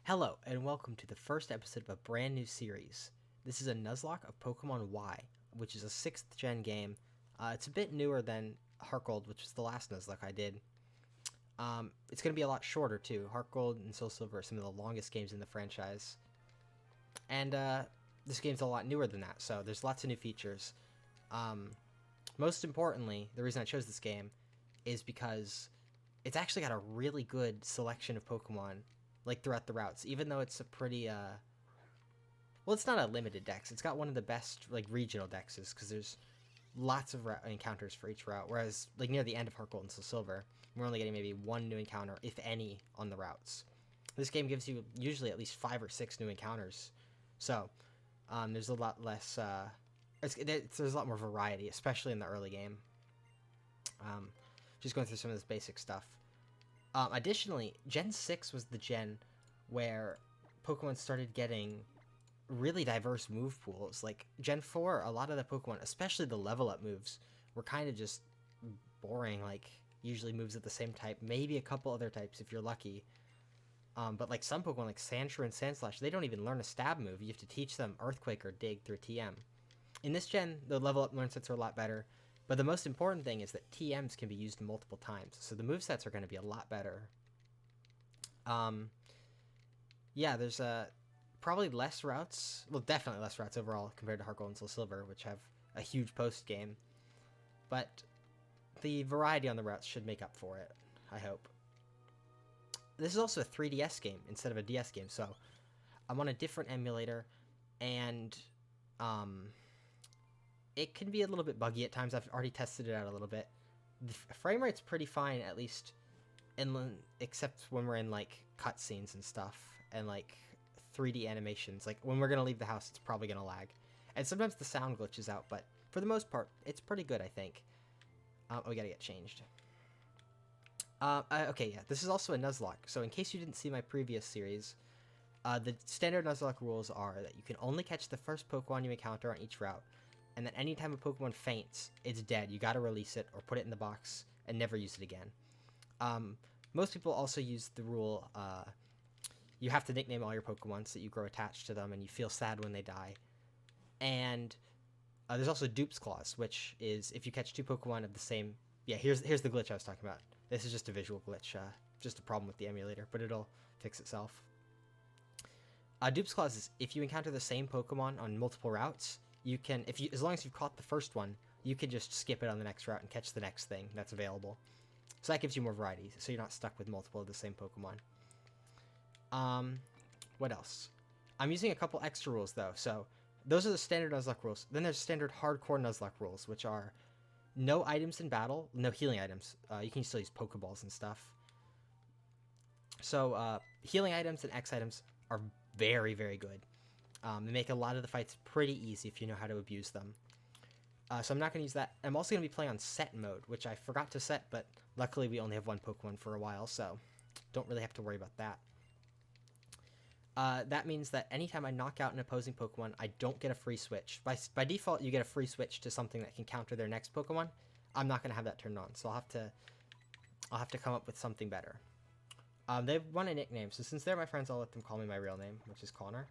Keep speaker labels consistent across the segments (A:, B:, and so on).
A: Hello, and welcome to the first episode of a brand new series. This is a Nuzlocke of Pokemon Y, which is a 6th gen game. It's a bit newer than Heart Gold, which was the last Nuzlocke I did. It's going to be a lot shorter, too. Heart Gold and Soul Silver are some of the longest games in the franchise. And this game's a lot newer than that, so there's lots of new features. Most importantly, the reason I chose this game is because it's actually got a really good selection of Pokemon like throughout the routes, even though it's a pretty well, it's not a limited dex. It's got one of the best like regional dexes because there's lots of encounters for each route, whereas like near the end of Heart Gold and Soul Silver, we're only getting maybe one new encounter, if any, on the routes. This game gives you usually at least 5 or 6 new encounters, so there's a lot less there's a lot more variety, especially in the early game. Just going through some of this basic stuff. Additionally, Gen 6 was the gen where Pokemon started getting really diverse move pools. Like, Gen 4, a lot of the Pokemon, especially the level up moves, were kind of just boring. Like, usually moves of the same type, maybe a couple other types if you're lucky. But, like, some Pokemon, like Sandshrew and Sandslash, they don't even learn a stab move. You have to teach them Earthquake or Dig through TM. In this gen, the level up learn sets are a lot better. But the most important thing is that TMs can be used multiple times, so the movesets are going to be a lot better. Yeah, there's probably less routes. Well, definitely less routes overall compared to Heart Gold and Soul Silver, which have a huge post game. But the variety on the routes should make up for it, I hope. This is also a 3DS game instead of a DS game, so I'm on a different emulator, and it can be a little bit buggy at times. I've already tested it out a little bit. The frame rate's pretty fine, at least, except when we're in like cutscenes and stuff, and like 3D animations. Like when we're gonna leave the house, it's probably gonna lag, and sometimes the sound glitches out. But for the most part, it's pretty good, I think. We gotta get changed. Okay, yeah, this is also a Nuzlocke. So in case you didn't see my previous series, the standard Nuzlocke rules are that you can only catch the first Pokemon you encounter on each route, and that anytime a Pokemon faints, it's dead. You gotta release it or put it in the box and never use it again. Most people also use the rule, you have to nickname all your Pokemon so that you grow attached to them and you feel sad when they die. And there's also Dupes Clause, which is if you catch 2 Pokemon of the same... Yeah, here's the glitch I was talking about. This is just a visual glitch, just a problem with the emulator, but it'll fix itself. Dupes Clause is if you encounter the same Pokemon on multiple routes, you can, as long as you've caught the first one, you can just skip it on the next route and catch the next thing that's available. So that gives you more variety, so you're not stuck with multiple of the same Pokemon. What else? I'm using a couple extra rules, though. So those are the standard Nuzlocke rules. Then there's standard hardcore Nuzlocke rules, which are no items in battle, no healing items. You can still use Pokeballs and stuff. So healing items and X items are very, very good. They make a lot of the fights pretty easy if you know how to abuse them. So I'm not going to use that. I'm also going to be playing on set mode, which I forgot to set, but luckily we only have one Pokemon for a while, so don't really have to worry about that. That means that anytime I knock out an opposing Pokemon, I don't get a free switch. By default, you get a free switch to something that can counter their next Pokemon. I'm not going to have that turned on, so I'll have to come up with something better. They want a nickname, so since they're my friends, I'll let them call me my real name, which is Connor.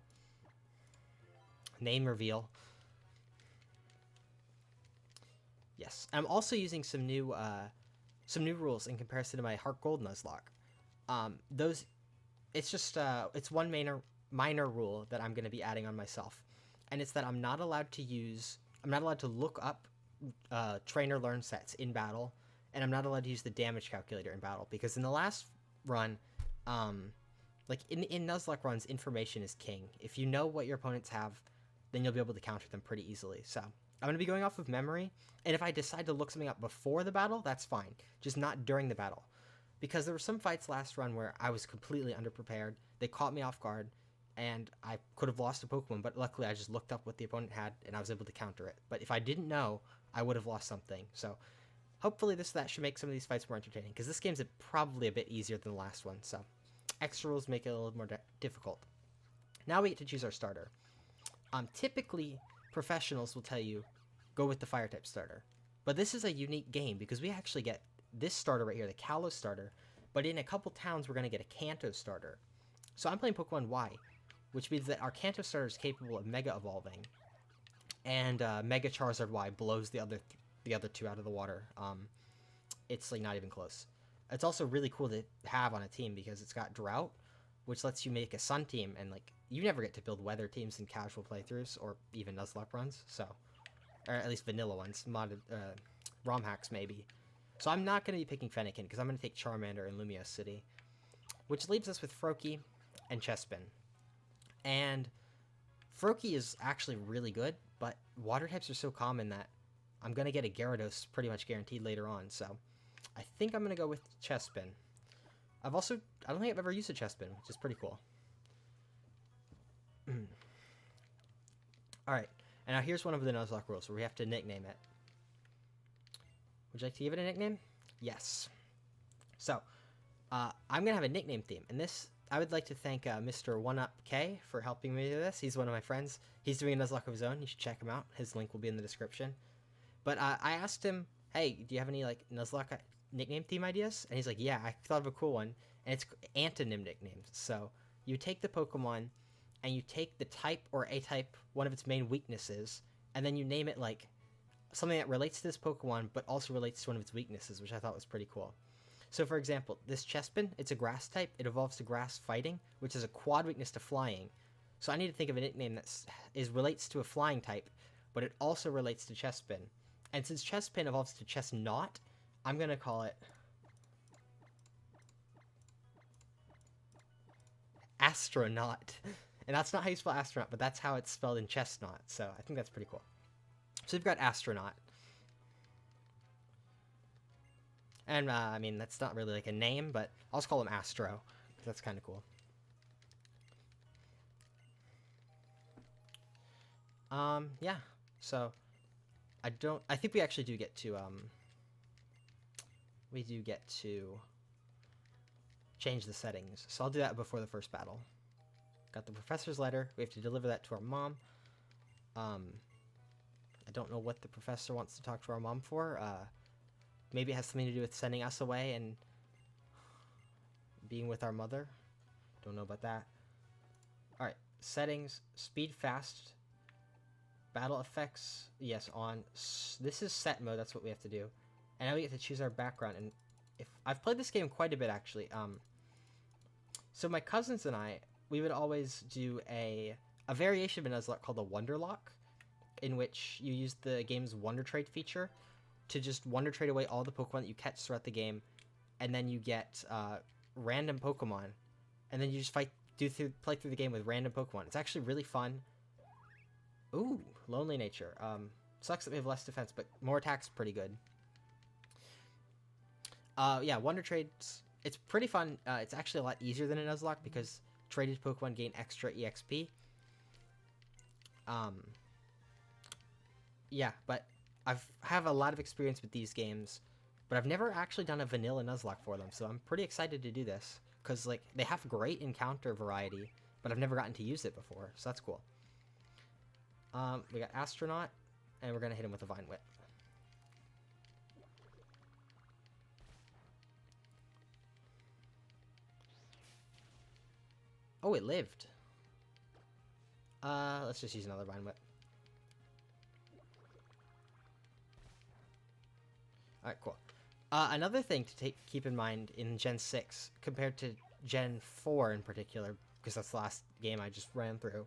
A: Name reveal. Yes, I'm also using some new rules in comparison to my Heart Gold Nuzlocke. It's just it's one minor rule that I'm going to be adding on myself, and it's that I'm not allowed to look up trainer learn sets in battle, and I'm not allowed to use the damage calculator in battle, because in the last run, like in Nuzlocke runs, information is king. If you know what your opponents have, then you'll be able to counter them pretty easily. So I'm going to be going off of memory, and if I decide to look something up before the battle, that's fine, just not during the battle. Because there were some fights last run where I was completely underprepared, they caught me off guard, and I could have lost a Pokemon, but luckily I just looked up what the opponent had, and I was able to counter it. But if I didn't know, I would have lost something. So hopefully that should make some of these fights more entertaining, because this game's probably a bit easier than the last one, so extra rules make it a little more difficult. Now we get to choose our starter. Typically, professionals will tell you, go with the Fire-type starter. But this is a unique game, because we actually get this starter right here, the Kalos starter, but in a couple towns we're going to get a Kanto starter. So I'm playing Pokemon Y, which means that our Kanto starter is capable of Mega Evolving, and Mega Charizard Y blows the other two out of the water. It's like not even close. It's also really cool to have on a team because it's got Drought, which lets you make a Sun team, and like you never get to build Weather teams in casual playthroughs or even Nuzlocke runs. So, or at least vanilla ones, modded ROM hacks maybe. So I'm not going to be picking Fennekin because I'm going to take Charmander in Lumiose City, which leaves us with Froakie and Chespin. And Froakie is actually really good, but water types are so common that I'm going to get a Gyarados pretty much guaranteed later on. So I think I'm going to go with Chespin. I don't think I've ever used a Chespin, which is pretty cool. Alright, and now here's one of the Nuzlocke rules where we have to nickname it. Would you like to give it a nickname? Yes. So, I'm going to have a nickname theme, and this, I would like to thank Mr. 1UpK for helping me do this. He's one of my friends. He's doing a Nuzlocke of his own. You should check him out. His link will be in the description. But I asked him, hey, do you have any like Nuzlocke nickname theme ideas? And he's like, yeah, I thought of a cool one, and it's antonym nicknames. So you take the Pokemon, and you take the type or A-type, one of its main weaknesses, and then you name it like something that relates to this Pokemon, but also relates to one of its weaknesses, which I thought was pretty cool. So for example, this Chespin, it's a grass type. It evolves to grass fighting, which is a quad weakness to flying. So I need to think of a nickname that relates to a flying type, but it also relates to Chespin. And since Chespin evolves to Chestnut, I'm going to call it Astronaut. And that's not how you spell astronaut, but that's how it's spelled in Chestnut. So I think that's pretty cool. So we've got Astronaut. And, I mean, that's not really like a name, but I'll just call him Astro, because that's kind of cool. Yeah. So, I think we actually do get to, change the settings. So I'll do that before the first battle. Got the professor's letter. We have to deliver that to our mom. I don't know what the professor wants to talk to our mom for. Maybe it has something to do with sending us away and being with our mother. Don't know about that. Alright, settings, speed fast, battle effects, yes, on. This is set mode, that's what we have to do. And now we get to choose our background. And if I've played this game quite a bit, actually. So my cousins and I, we would always do a variation of a Nuzlocke called the Wonderlock, in which you use the game's Wonder Trade feature to just Wonder Trade away all the Pokemon that you catch throughout the game, and then you get random Pokemon, and then you just play through the game with random Pokemon. It's actually really fun. Ooh, Lonely Nature. Sucks that we have less defense, but more attack's pretty good. Yeah, Wonder Trades, it's pretty fun. It's actually a lot easier than a Nuzlocke because traded Pokemon gain extra EXP. Yeah, but I have a lot of experience with these games, but I've never actually done a vanilla Nuzlocke for them, so I'm pretty excited to do this, because like they have great encounter variety, but I've never gotten to use it before, so that's cool. We got Astronaut, and we're going to hit him with a Vine Whip. Oh, it lived. Let's just use another Vine Whip. Alright, cool. Another thing to keep in mind in Gen 6, compared to Gen 4 in particular, because that's the last game I just ran through,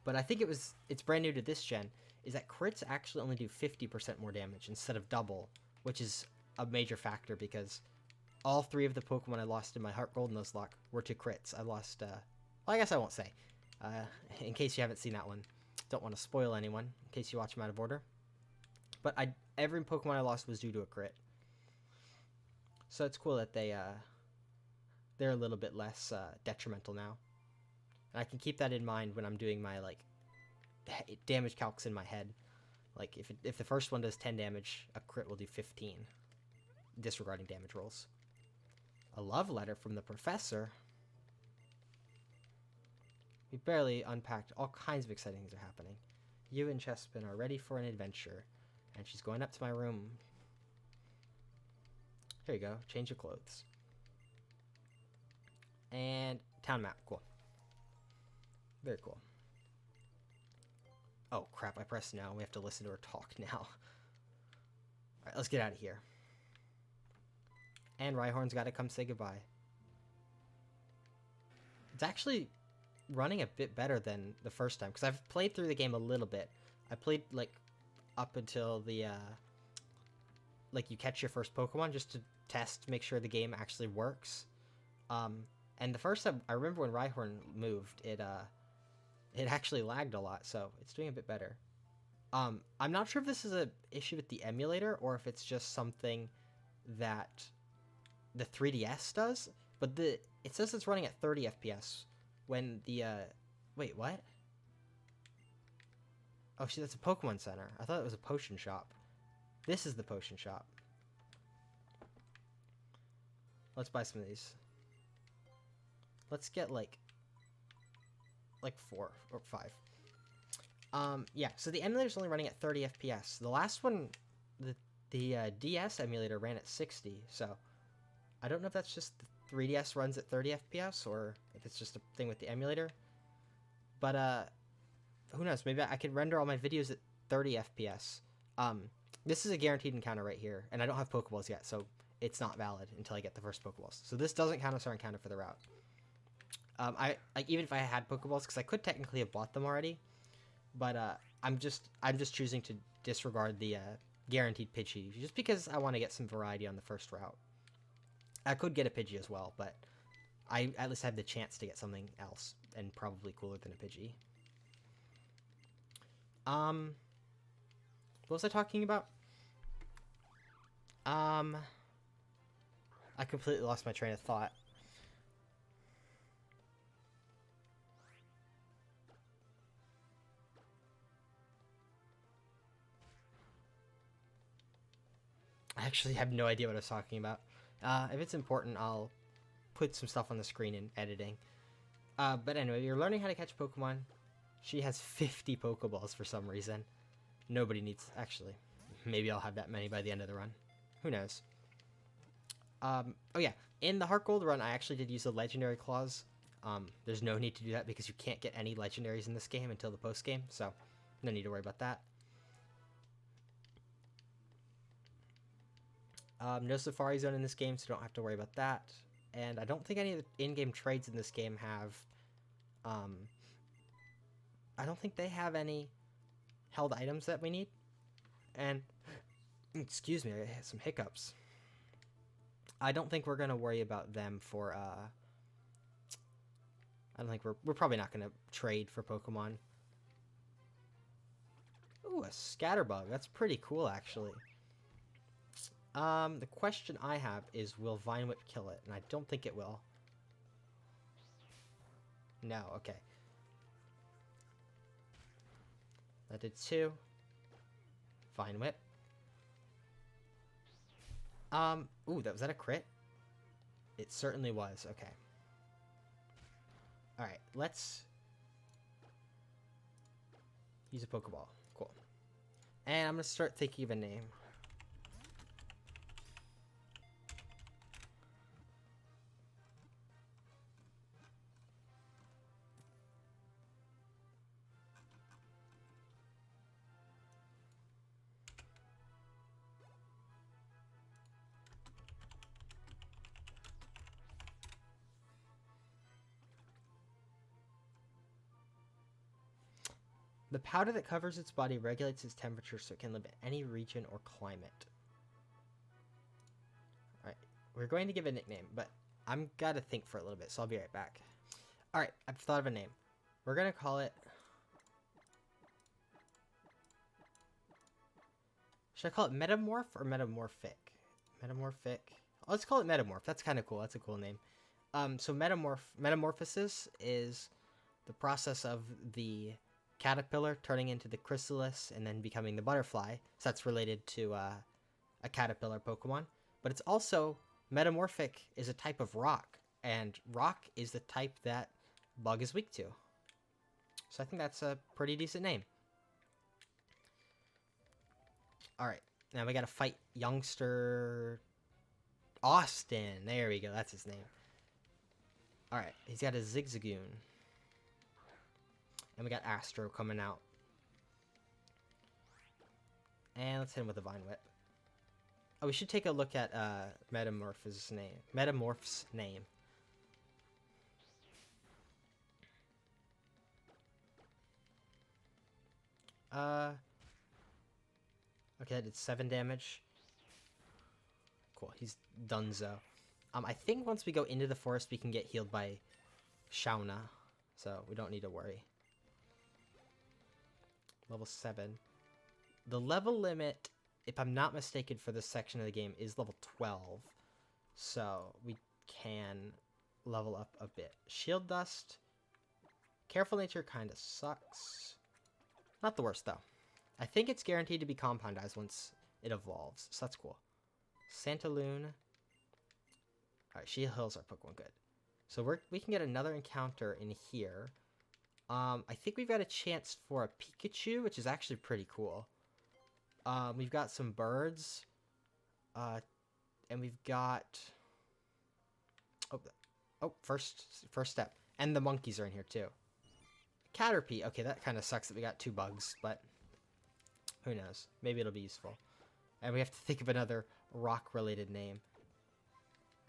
A: but I think it's brand new to this gen, is that crits actually only do 50% more damage instead of double, which is a major factor because all 3 of the Pokemon I lost in my Heart Gold Nuzlocke were to crits. I lost, well, I guess I won't say, in case you haven't seen that one. Don't want to spoil anyone, in case you watch them out of order. But every Pokemon I lost was due to a crit. So it's cool that they're a little bit less detrimental now. And I can keep that in mind when I'm doing my like damage calcs in my head. Like if the first one does 10 damage, a crit will do 15, disregarding damage rolls. A love letter from the professor. We barely unpacked. All kinds of exciting things are happening. You and Chespin are ready for an adventure. And she's going up to my room. Here you go. Change your clothes. And town map. Cool. Very cool. Oh, crap, I pressed no. We have to listen to her talk now. Alright, let's get out of here. And Rhyhorn's got to come say goodbye. It's actually running a bit better than the first time, because I've played through the game a little bit. I played, like, up until the, like, you catch your first Pokemon just to test, make sure the game actually works. And the first time, I remember when Rhyhorn moved, it actually lagged a lot, so it's doing a bit better. I'm not sure if this is an issue with the emulator, or if it's just something that the 3DS does, but it says it's running at 30 FPS when the, wait, what? Oh, see, that's a Pokemon Center. I thought it was a potion shop. This is the potion shop. Let's buy some of these. Let's get, like 4 or 5. Yeah, so the emulator's only running at 30 FPS. The last one, the DS emulator ran at 60, so I don't know if that's just the 3DS runs at 30 FPS, or if it's just a thing with the emulator. But, who knows? Maybe I could render all my videos at 30 FPS. This is a guaranteed encounter right here, and I don't have Pokeballs yet, so it's not valid until I get the first Pokeballs. So this doesn't count as our encounter for the route. Even if I had Pokeballs, because I could technically have bought them already, but I'm just choosing to disregard the guaranteed Pidgey, just because I want to get some variety on the first route. I could get a Pidgey as well, but I at least have the chance to get something else, and probably cooler than a Pidgey. What was I talking about? I completely lost my train of thought. I actually have no idea what I was talking about. If it's important, I'll put some stuff on the screen in editing. But anyway, you're learning how to catch Pokemon. She has 50 Pokeballs for some reason. Nobody needs... Actually, maybe I'll have that many by the end of the run. Who knows? Oh yeah, in the Heart Gold run, I actually did use a Legendary Clause. There's no need to do that because you can't get any Legendaries in this game until the post-game, so no need to worry about that. No Safari Zone in this game, so don't have to worry about that. And I don't think any of the in-game trades in this game have... I don't think they have any held items that we need. And... Excuse me, I had some hiccups. I don't think we're going to worry about them for... I don't think we're probably not going to trade for Pokemon. Ooh, a Scatterbug. That's pretty cool, actually. The question I have is, will Vine Whip kill it? And I don't think it will. No, okay. That did 2. Vine Whip. Ooh, was that a crit? It certainly was, okay. Alright, let's use a Pokeball. Cool. And I'm gonna start thinking of a name. The powder that covers its body regulates its temperature so it can live in any region or climate. Alright, we're going to give a nickname, but I'm gotta think for a little bit, so I'll be right back. Alright, I've thought of a name. We're gonna call it... Should I call it Metamorph or Metamorphic? Metamorphic. Oh, let's call it Metamorph. That's kind of cool. That's a cool name. So metamorphosis is the process of the caterpillar turning into the chrysalis and then becoming the butterfly. So that's related to a caterpillar Pokemon. But it's also, metamorphic is a type of rock, and rock is the type that Bug is weak to. So I think that's a pretty decent name. Alright, now we gotta fight youngster Austin. There we go, that's his name. Alright, he's got a Zigzagoon. And we got Astro coming out. And let's hit him with a Vine Whip. Oh, we should take a look at Metamorph's name. Okay, that did 7 damage. Cool, he's donezo. I think once we go into the forest, we can get healed by Shauna, so we don't need to worry. Level 7. The level limit, if I'm not mistaken, for this section of the game is level 12, so we can level up a bit. Shield Dust. Careful Nature kind of sucks. Not the worst, though. I think it's guaranteed to be compoundized once it evolves, so that's cool. Santaloon. Alright, she heals our Pokemon good. So we can get another encounter in here. I think we've got a chance for a Pikachu, which is actually pretty cool. We've got some birds. And we've got... Oh, first step. And the monkeys are in here, too. Caterpie. Okay, that kind of sucks that we got 2 bugs, but... who knows? Maybe it'll be useful. And we have to think of another rock-related name.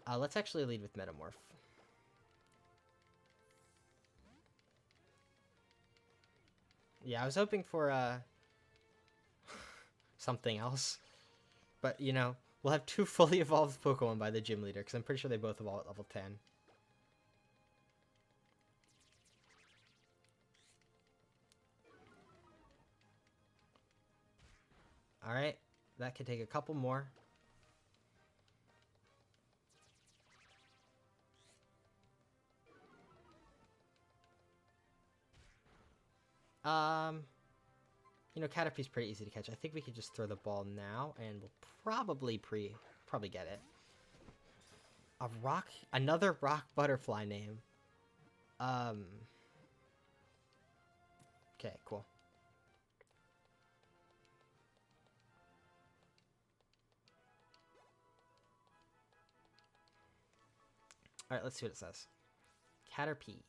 A: Let's actually lead with Metamorph. Yeah, I was hoping for, something else. But, you know, we'll have 2 fully evolved Pokemon by the gym leader, because I'm pretty sure they both evolve at level 10. Alright, that could take a couple more. You know, Caterpie's pretty easy to catch. I think we could just throw the ball now, and we'll probably get it. Another rock butterfly name. Okay, cool. Alright, let's see what it says. Caterpie.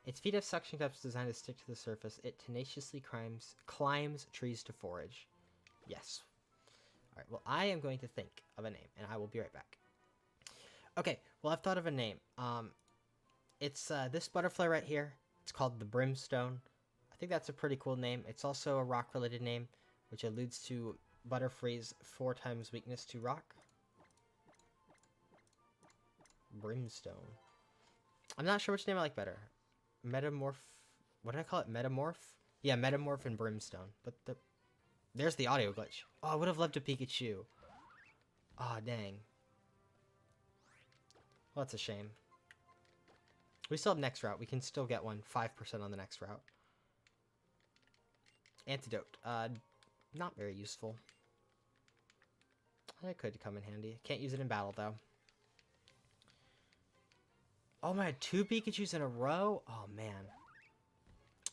A: Its feet have suction cups designed to stick to the surface. It tenaciously climbs trees to forage. Yes. Alright, well, I am going to think of a name, and I will be right back. Okay, well, I've thought of a name. It's this butterfly right here. It's called the Brimstone. I think that's a pretty cool name. It's also a rock-related name, which alludes to Butterfree's 4 times weakness to rock. Brimstone. I'm not sure which name I like better. Metamorph. What did I call it? Metamorph? Yeah, Metamorph and Brimstone. But there's the audio glitch. Oh, I would have loved a Pikachu. Oh, dang. Well, that's a shame. We still have next route. We can still get one. 5% on the next route. Antidote. Not very useful. It could come in handy. Can't use it in battle, though. Oh my, 2 Pikachus in a row? Oh, man.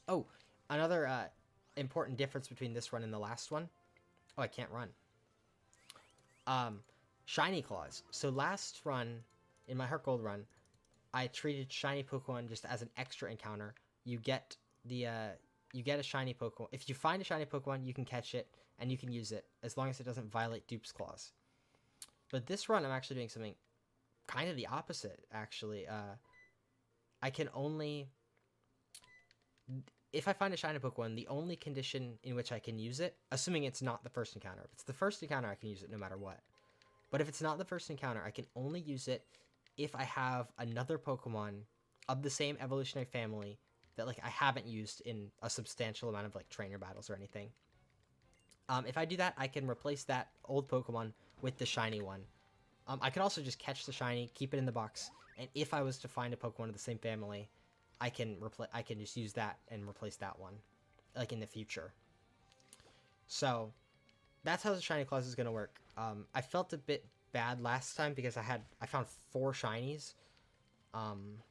A: Oh, another important difference between this run and the last one. Oh, I can't run. Shiny Clause. So last run, in my Heart Gold run, I treated shiny Pokemon just as an extra encounter. You get a shiny Pokemon. If you find a shiny Pokemon, you can catch it, and you can use it, as long as it doesn't violate Dupes Clause. But this run, I'm actually doing something kind of the opposite, actually. I can only... If I find a shiny Pokemon, the only condition in which I can use it, assuming it's not the first encounter. If it's the first encounter, I can use it no matter what. But if it's not the first encounter, I can only use it if I have another Pokemon of the same evolutionary family that, like, I haven't used in a substantial amount of, like, trainer battles or anything. If I do that, I can replace that old Pokemon with the shiny one. I could also just catch the shiny, keep it in the box, and if I was to find a Pokemon of the same family, I can just use that and replace that one, like, in the future. So that's how the Shiny Clause is going to work. I felt a bit bad last time because I found 4 shinies, and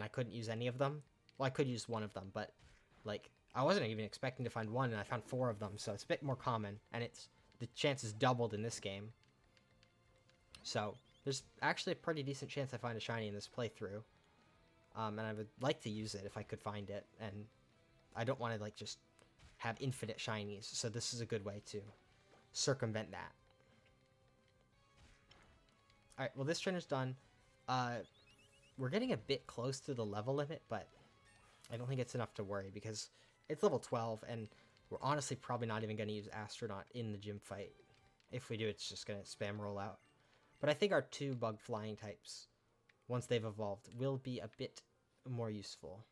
A: I couldn't use any of them. Well, I could use one of them, but, like, I wasn't even expecting to find one, and I found 4 of them, so it's a bit more common, and the chance is doubled in this game. So there's actually a pretty decent chance I find a shiny in this playthrough. And I would like to use it if I could find it, and I don't want to like just have infinite shinies, so this is a good way to circumvent that. Alright, well this trainer's done. We're getting a bit close to the level limit, but I don't think it's enough to worry because it's level 12, and we're honestly probably not even going to use Astronaut in the gym fight. If we do, it's just going to spam roll out. But I think our 2 bug flying types, once they've evolved, will be a bit more useful.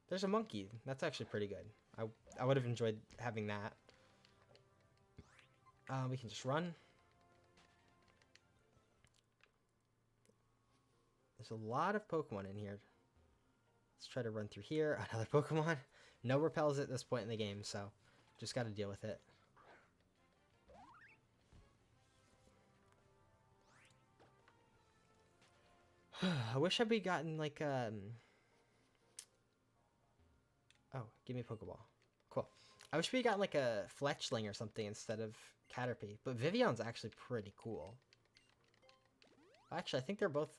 A: There's a monkey. That's actually pretty good. I would have enjoyed having that. We can just run. There's a lot of Pokemon in here. Let's try to run through here. Another Pokemon. No repels at this point in the game, so just got to deal with it. I wish I'd be gotten like oh, give me a Pokeball. Cool. I wish we got like a Fletchling or something instead of Caterpie. But Vivion's actually pretty cool. Actually, I think they're both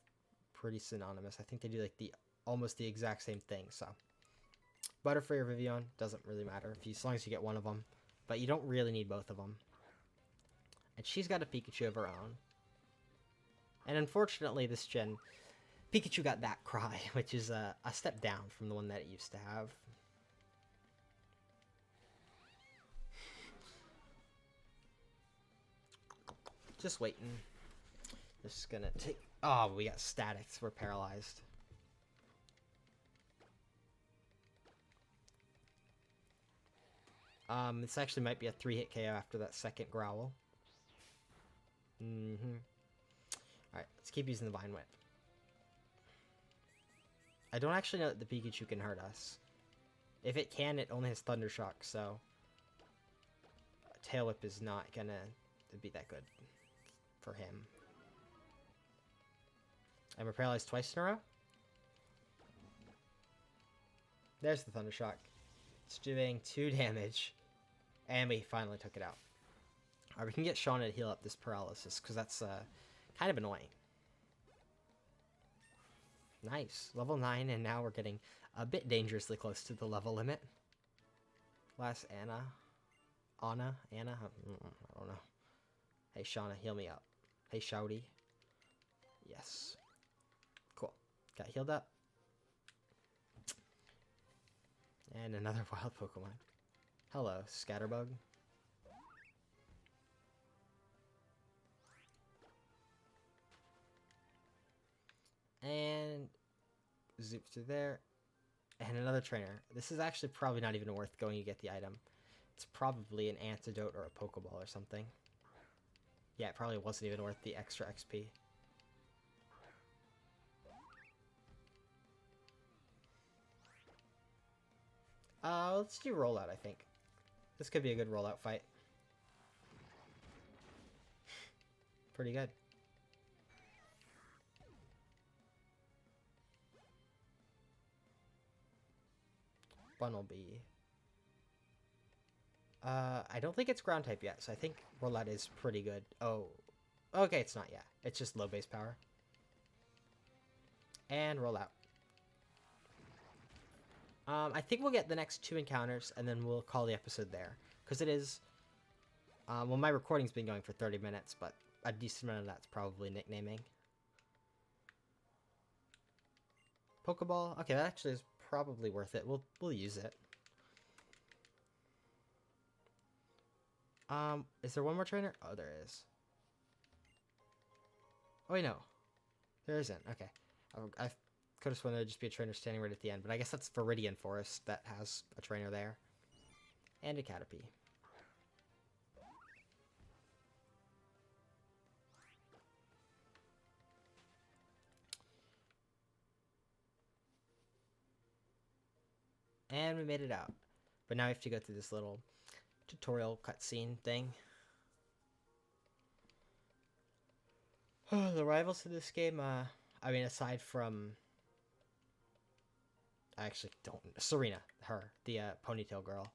A: pretty synonymous. I think they do like almost the exact same thing. So Butterfree or Vivian doesn't really matter as long as you get one of them. But you don't really need both of them. And she's got a Pikachu of her own. And unfortunately, this gen, Pikachu got that cry, which is a step down from the one that it used to have. Just waiting. This is gonna take... Oh, we got statics. We're paralyzed. This actually might be a 3-hit KO after that second growl. Alright, let's keep using the Vine Whip. I don't actually know that the Pikachu can hurt us. If it can, it only has Thunder Shock, so... Tail Whip is not gonna be that good for him. And we're paralyzed twice in a row. There's the Thunder Shock. It's doing 2 damage. And we finally took it out. Alright, we can get Shauna to heal up this paralysis, because that's kind of annoying. Nice. Level 9, and now we're getting a bit dangerously close to the level limit. Last Anna. Anna? I don't know. Hey, Shauna, heal me up. Hey, Shouty. Yes. Cool. Got healed up. And another wild Pokemon. Hello, Scatterbug. And zoop through there. And another trainer. This is actually probably not even worth going to get the item. It's probably an antidote or a Pokeball or something. Yeah, it probably wasn't even worth the extra XP. Let's do rollout, I think. This could be a good rollout fight. Pretty good. Bunnelby. I don't think it's ground type yet, so I think rollout is pretty good. Oh, okay, it's not yet. It's just low base power. And rollout. I think we'll get the next 2 encounters, and then we'll call the episode there. Because it is... well, my recording's been going for 30 minutes, but a decent amount of that's probably nicknaming. Pokeball? Okay, that actually is probably worth it. We'll use it. Is there one more trainer? Oh, there is. Oh, wait, no. There isn't. Okay. I could have sworn there'd just be a trainer standing right at the end, but I guess that's Viridian Forest that has a trainer there. And a Caterpie. And we made it out. But now we have to go through this little tutorial cutscene thing. The rivals to this game, I mean, aside from... I actually don't... Serena, the ponytail girl.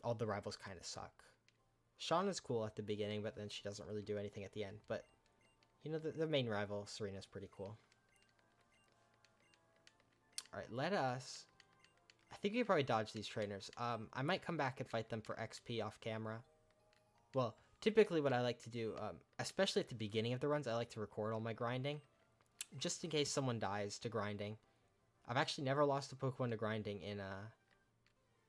A: All the rivals kind of suck. Shauna's cool at the beginning, but then she doesn't really do anything at the end. But You know, the main rival, Serena's pretty cool. Alright, let us... I think we could probably dodge these trainers. I might come back and fight them for XP off camera. Well, typically what I like to do, especially at the beginning of the runs, I like to record all my grinding. Just in case someone dies to grinding. I've actually never lost a Pokemon to grinding in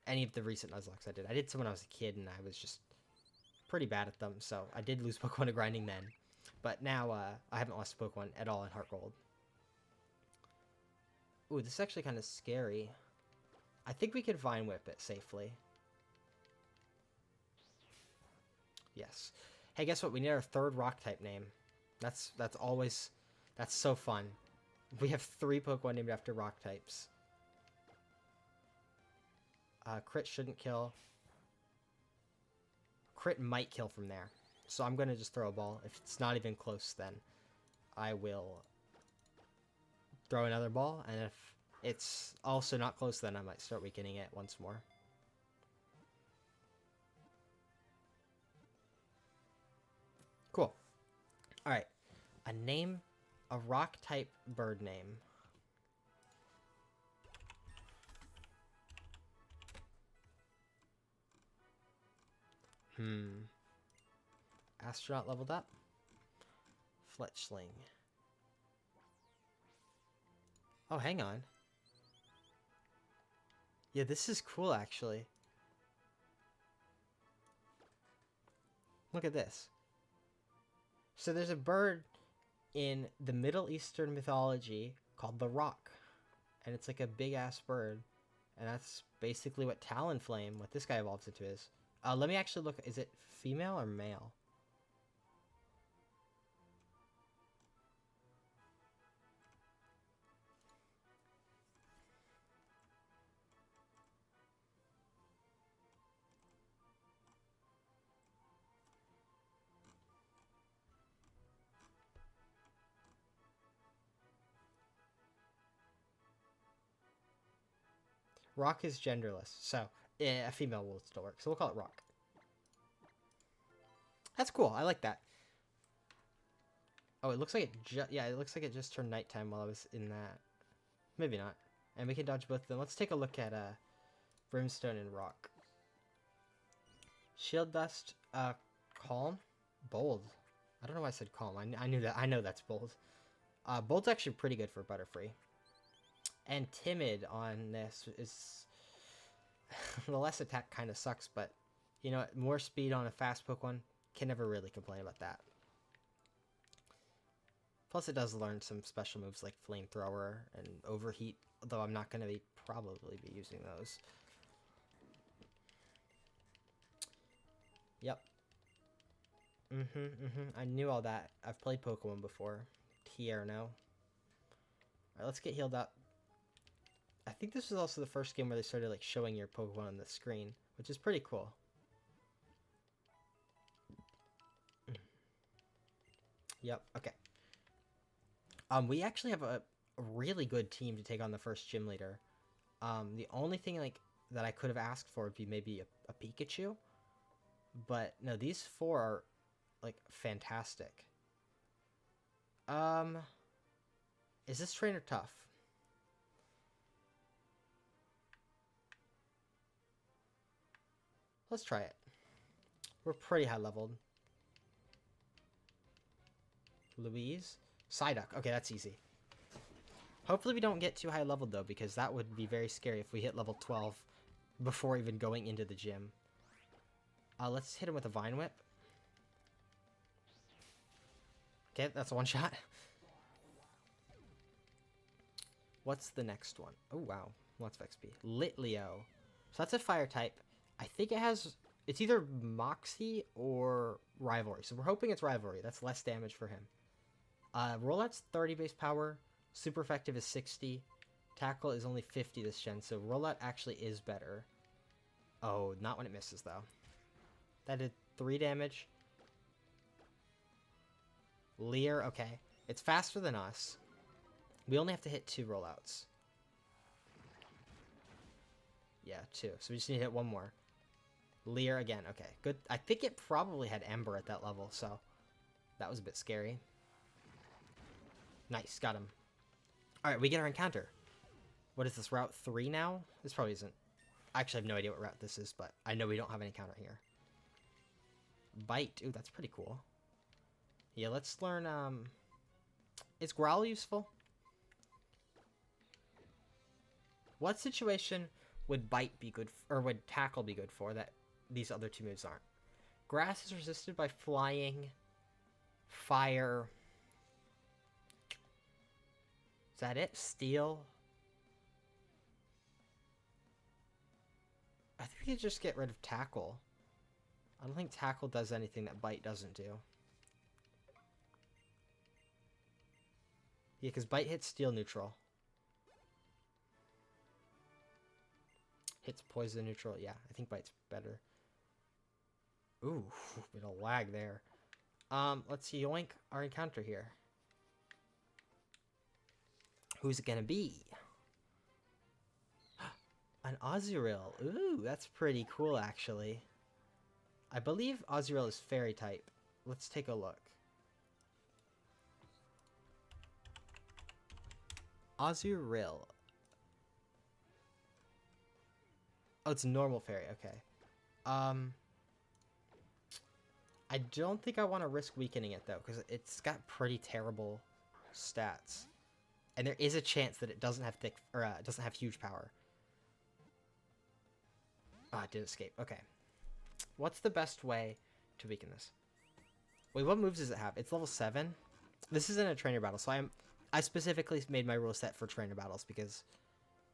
A: any of the recent Nuzlocks I did. I did some when I was a kid and I was just pretty bad at them, so I did lose Pokemon to grinding then. But now I haven't lost a Pokemon at all in Heart Gold. Ooh, this is actually kind of scary. I think we could Vine Whip it safely. Yes. Hey, guess what? We need our third rock type name. That's so fun. We have 3 Pokemon named after rock types. Crit shouldn't kill. Crit might kill from there. So I'm going to just throw a ball. If it's not even close, then I will throw another ball. And if it's also not close, then I might start weakening it once more. Cool. Alright. A name, a rock type bird name. Astronaut leveled up. Fletchling. Oh, hang on. Yeah, this is cool, actually. Look at this. So there's a bird in the Middle Eastern mythology called the Rock. And it's like a big-ass bird. And that's basically what Talonflame, what this guy evolves into, is. Let me actually look. Is it female or male? Rock is genderless, so a female will still work. So we'll call it Rock. That's cool. I like that. Oh, it looks like it looks like it just turned nighttime while I was in that. Maybe not. And we can dodge both of them. Let's take a look at Brimstone and Rock. Shield Dust, Calm, Bold. I don't know why I said Calm. I knew that. I know that's Bold. Bold's actually pretty good for Butterfree. And Timid on this is... the less attack kind of sucks, but, you know, more speed on a fast Pokemon, can never really complain about that. Plus it does learn some special moves like Flamethrower and Overheat, though I'm not going to probably be using those. Yep. I knew all that. I've played Pokemon before. Tierno. Alright, let's get healed up. I think this was also the first game where they started like showing your Pokemon on the screen, which is pretty cool. Yep, okay. We actually have a really good team to take on the first gym leader. The only thing like that I could have asked for would be maybe a Pikachu. But no, these 4 are like fantastic. Is this trainer tough? Let's try it. We're pretty high leveled. Louise? Psyduck. Okay, that's easy. Hopefully we don't get too high leveled though, because that would be very scary if we hit level 12 before even going into the gym. Let's hit him with a Vine Whip. Okay, that's a one shot. What's the next one? Oh, wow. Lots of XP. Litleo. So that's a fire type. I think it has... It's either Moxie or Rivalry. So we're hoping it's Rivalry. That's less damage for him. Rollout's 30 base power. Super effective is 60. Tackle is only 50 this gen. So Rollout actually is better. Oh, not when it misses, though. That did 3 damage. Leer, okay. It's faster than us. We only have to hit 2 rollouts. Yeah, 2. So we just need to hit 1 more. Leer again. Okay, good. I think it probably had Ember at that level, so that was a bit scary. Nice, got him. Alright, we get our encounter. What is this, Route 3 now? This probably isn't. I actually have no idea what route this is, but I know we don't have an encounter here. Bite. Ooh, that's pretty cool. Yeah, let's learn, is Growl useful? What situation would Bite be good or would Tackle be good for that these other two moves aren't? Grass is resisted by flying, fire. Is that it? Steel? I think we could just get rid of Tackle. I don't think Tackle does anything that Bite doesn't do. Yeah, because Bite hits Steel neutral. Hits Poison neutral. Yeah, I think Bite's better. Ooh, bit of lag there. Let's yoink our encounter here. Who's it gonna be? An Azurill. Ooh, that's pretty cool, actually. I believe Azurill is Fairy type. Let's take a look. Azurill. Oh, it's normal Fairy. Okay. I don't think I want to risk weakening it, though, because it's got pretty terrible stats. And there is a chance that it doesn't have thick, or doesn't have huge power. Ah, it did escape. Okay. What's the best way to weaken this? Wait, what moves does it have? It's level 7. This isn't a trainer battle, so I specifically made my rule set for trainer battles because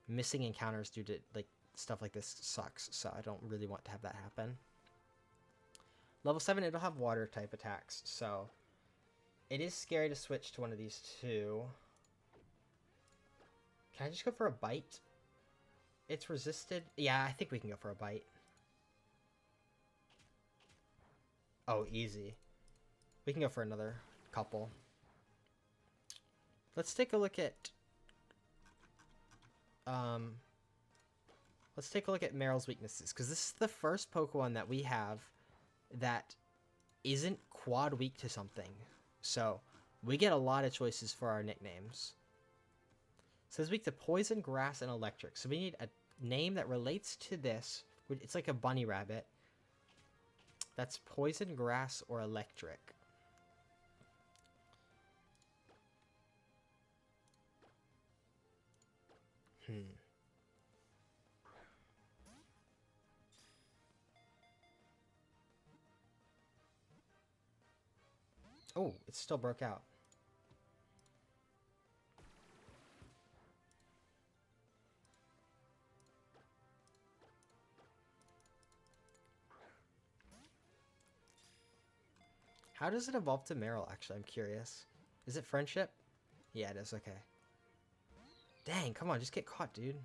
A: missing encounters due to like stuff like this sucks. So I don't really want to have that happen. Level 7, it'll have water type attacks, so it is scary to switch to one of these two. Can I just go for a Bite? It's resisted. Yeah, I think we can go for a Bite. Oh, easy. We can go for another couple. Let's take a look at... let's take a look at Meryl's weaknesses, because this is the first Pokemon that we have that isn't quad weak to something. So, we get a lot of choices for our nicknames. It says weak to poison, grass, and electric. So we need a name that relates to this. It's like a bunny rabbit. That's poison, grass, or electric. Oh, it still broke out. How does it evolve to Meryl, actually? I'm curious. Is it friendship? Yeah, it is. Okay. Dang, come on. Just get caught, dude.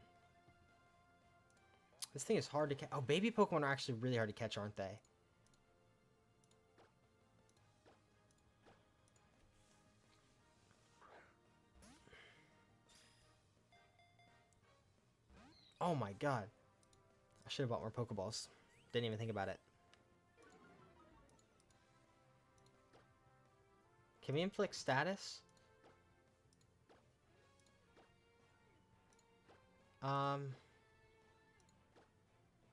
A: This thing is hard to catch. Oh, baby Pokemon are actually really hard to catch, aren't they? Oh my god. I should have bought more Pokeballs. Didn't even think about it. Can we inflict status?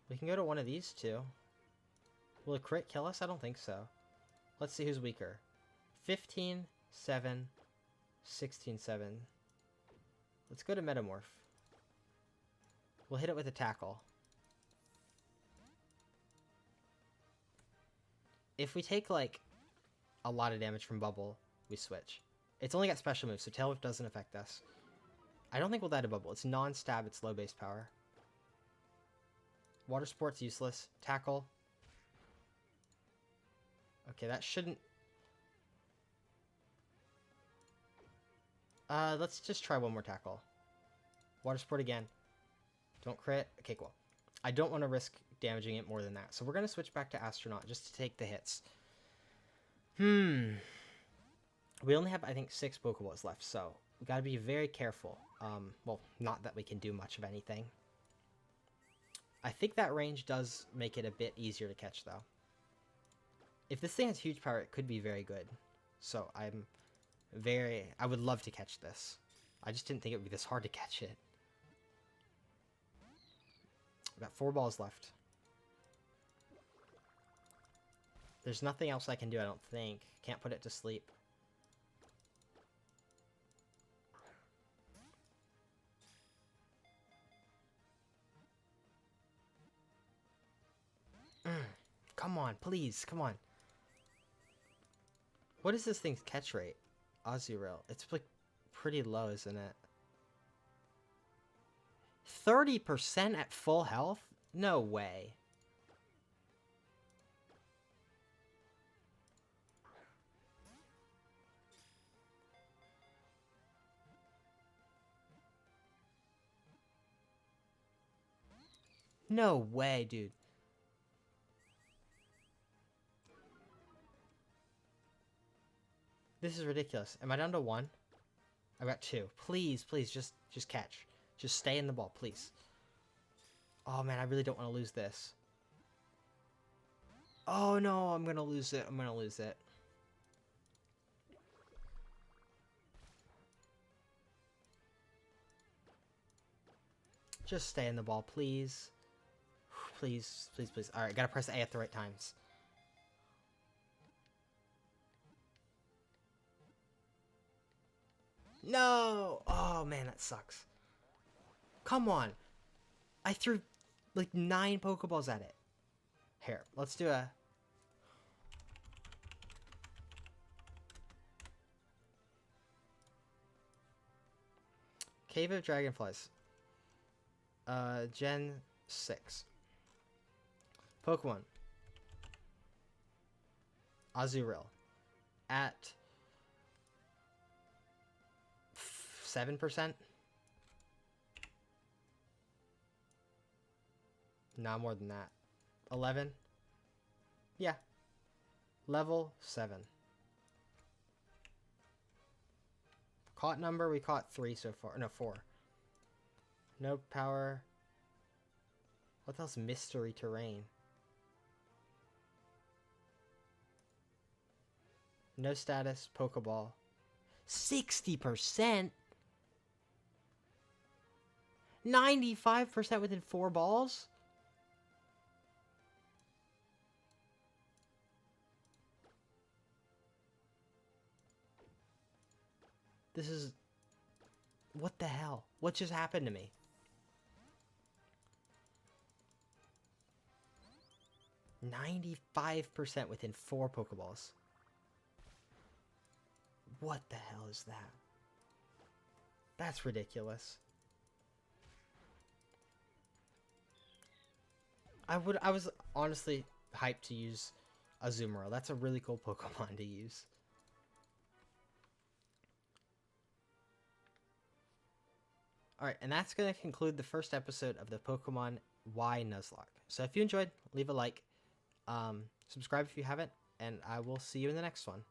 A: We can go to one of these two. Will a crit kill us? I don't think so. Let's see who's weaker. 15, 7, 16, 7. Let's go to Metamorph. We'll hit it with a tackle. If we take, like, a lot of damage from Bubble, we switch. It's only got special moves, so Tail Whip doesn't affect us. I don't think we'll die to Bubble. It's non-stab, it's low base power. Water Sport's useless. Tackle. Okay, that shouldn't... let's just try one more tackle. Water Sport again. Don't crit. Okay, cool. I don't want to risk damaging it more than that. So we're going to switch back to Astronaut just to take the hits. We only have, I think, 6 Pokeballs left, so we got to be very careful. Well, not that we can do much of anything. I think that range does make it a bit easier to catch, though. If this thing has huge power, it could be very good. So I'm I would love to catch this. I just didn't think it would be this hard to catch it. I've got 4 balls left. There's nothing else I can do, I don't think. Can't put it to sleep. Come on, please, come on. What is this thing's catch rate? Azurill. It's like pretty low, isn't it? 30% at full health? No way. No way, dude. This is ridiculous. Am I down to 1? I've got 2. Please, please, just catch. Just stay in the ball, please. Oh, man, I really don't want to lose this. Oh, no, I'm going to lose it. I'm going to lose it. Just stay in the ball, please. Please, please, please. All right, got to press A at the right times. No! Oh, man, that sucks. Come on. I threw like 9 Pokeballs at it. Here, let's do a... Cave of Dragonflies. Gen 6. Pokemon. Azurill. At 7%? Not more than that. 11? Yeah. Level 7. Caught number, we caught 3 so far. No, 4. No power. What else? Mystery terrain. No status, Pokeball. 60%? 95% within 4 balls? This is... What the hell? What just happened to me? %95 within 4 Pokeballs. What the hell is that? That's ridiculous. I was honestly hyped to use Azumarill. That's a really cool Pokemon to use. Alright, and that's going to conclude the first episode of the Pokemon Y Nuzlocke. So if you enjoyed, leave a like, subscribe if you haven't, and I will see you in the next one.